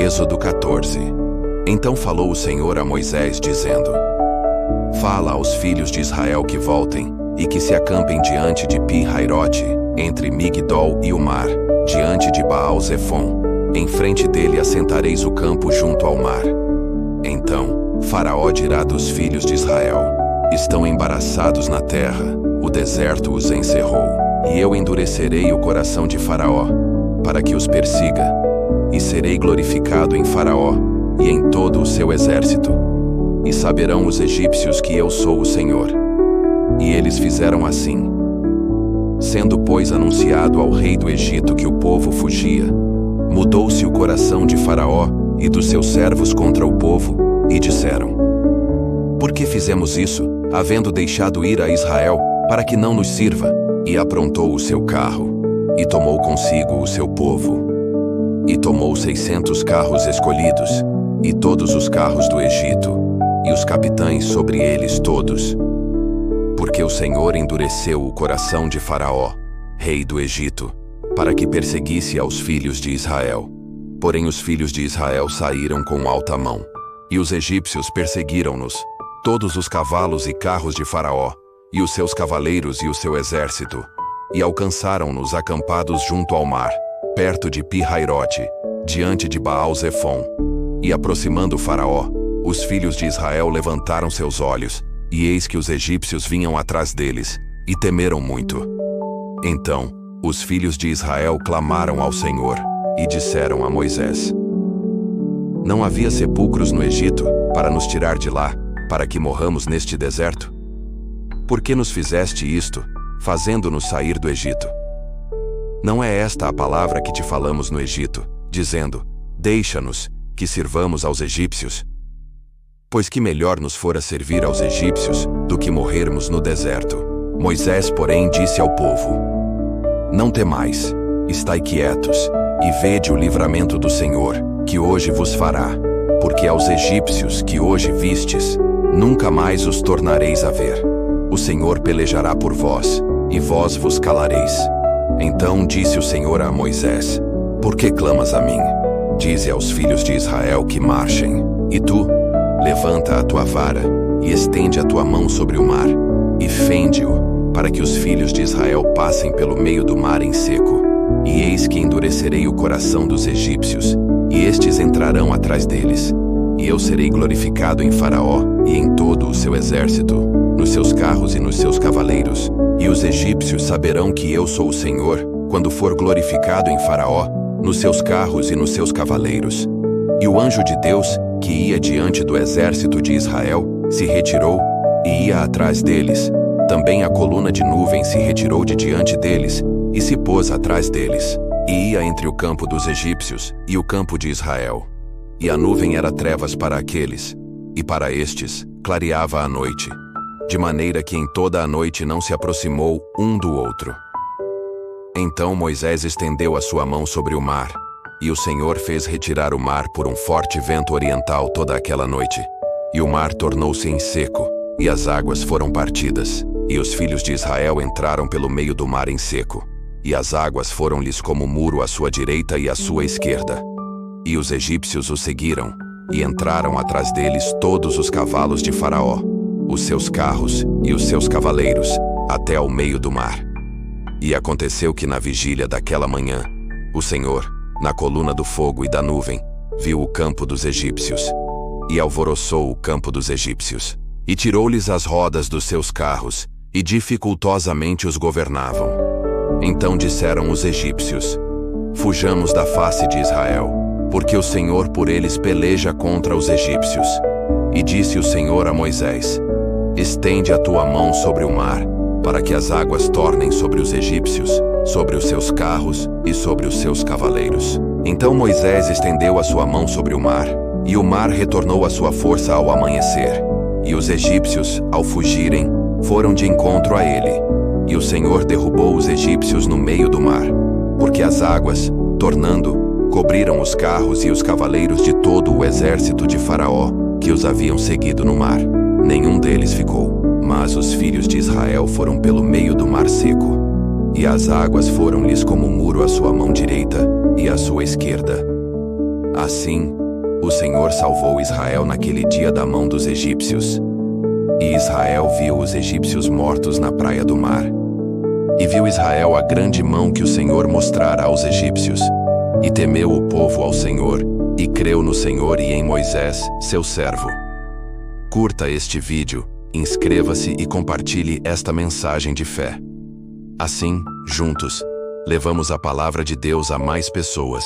Êxodo 14. Então falou o Senhor a Moisés, dizendo: Fala aos filhos de Israel que voltem, e que se acampem diante de Pi-Hairote, entre Migdol e o mar, diante de Baal-Zefon. Em frente dele assentareis o campo junto ao mar. Então Faraó dirá dos filhos de Israel: Estão embaraçados na terra, o deserto os encerrou. E eu endurecerei o coração de Faraó, para que os persiga, e serei glorificado em Faraó e em todo o seu exército. E saberão os egípcios que eu sou o Senhor. E eles fizeram assim. Sendo, pois, anunciado ao rei do Egito que o povo fugia, mudou-se o coração de Faraó e dos seus servos contra o povo, e disseram: Por que fizemos isso, havendo deixado ir a Israel, para que não nos sirva? E aprontou o seu carro, e tomou consigo o seu povo. E tomou 600 carros escolhidos, e todos os carros do Egito, e os capitães sobre eles todos. Porque o Senhor endureceu o coração de Faraó, rei do Egito, para que perseguisse aos filhos de Israel. Porém os filhos de Israel saíram com alta mão, e os egípcios perseguiram-nos, todos os cavalos e carros de Faraó, e os seus cavaleiros e o seu exército, e alcançaram-nos acampados junto ao mar, perto de Pi-Hairote, diante de Baal-Zefon. E aproximando Faraó, os filhos de Israel levantaram seus olhos, e eis que os egípcios vinham atrás deles, e temeram muito. Então os filhos de Israel clamaram ao Senhor, e disseram a Moisés: Não havia sepulcros no Egito, para nos tirar de lá, para que morramos neste deserto? Por que nos fizeste isto, fazendo-nos sair do Egito? Não é esta a palavra que te falamos no Egito, dizendo: Deixa-nos, que sirvamos aos egípcios? Pois que melhor nos fora servir aos egípcios, do que morrermos no deserto. Moisés, porém, disse ao povo: Não temais, estai quietos, e vede o livramento do Senhor, que hoje vos fará, porque aos egípcios que hoje vistes, nunca mais os tornareis a ver. O Senhor pelejará por vós, e vós vos calareis. Então disse o Senhor a Moisés: Por que clamas a mim? Dize aos filhos de Israel que marchem. E tu, levanta a tua vara, e estende a tua mão sobre o mar, e fende-o, para que os filhos de Israel passem pelo meio do mar em seco. E eis que endurecerei o coração dos egípcios, e estes entrarão atrás deles. E eu serei glorificado em Faraó e em todo o seu exército, nos seus carros e nos seus cavaleiros. E os egípcios saberão que eu sou o Senhor, quando for glorificado em Faraó, nos seus carros e nos seus cavaleiros. E o anjo de Deus, que ia diante do exército de Israel, se retirou, e ia atrás deles. Também a coluna de nuvem se retirou de diante deles, e se pôs atrás deles, e ia entre o campo dos egípcios e o campo de Israel. E a nuvem era trevas para aqueles, e para estes clareava a noite, de maneira que em toda a noite não se aproximou um do outro. Então Moisés estendeu a sua mão sobre o mar, e o Senhor fez retirar o mar por um forte vento oriental toda aquela noite. E o mar tornou-se em seco, e as águas foram partidas, e os filhos de Israel entraram pelo meio do mar em seco, e as águas foram-lhes como muro à sua direita e à sua esquerda. E os egípcios os seguiram, e entraram atrás deles todos os cavalos de Faraó, os seus carros e os seus cavaleiros, até ao meio do mar. E aconteceu que na vigília daquela manhã, o Senhor, na coluna do fogo e da nuvem, viu o campo dos egípcios, e alvoroçou o campo dos egípcios, e tirou-lhes as rodas dos seus carros, e dificultosamente os governavam. Então disseram os egípcios: Fujamos da face de Israel, porque o Senhor por eles peleja contra os egípcios. E disse o Senhor a Moisés: Estende a tua mão sobre o mar, para que as águas tornem sobre os egípcios, sobre os seus carros e sobre os seus cavaleiros. Então Moisés estendeu a sua mão sobre o mar, e o mar retornou à sua força ao amanhecer. E os egípcios, ao fugirem, foram de encontro a ele. E o Senhor derrubou os egípcios no meio do mar, porque as águas, tornando, cobriram os carros e os cavaleiros de todo o exército de Faraó, que os haviam seguido no mar. Nenhum deles ficou, mas os filhos de Israel foram pelo meio do mar seco. E as águas foram-lhes como muro à sua mão direita e à sua esquerda. Assim, o Senhor salvou Israel naquele dia da mão dos egípcios. E Israel viu os egípcios mortos na praia do mar. E viu Israel a grande mão que o Senhor mostrara aos egípcios. E temeu o povo ao Senhor, e creu no Senhor e em Moisés, seu servo. Curta este vídeo, inscreva-se e compartilhe esta mensagem de fé. Assim, juntos, levamos a palavra de Deus a mais pessoas.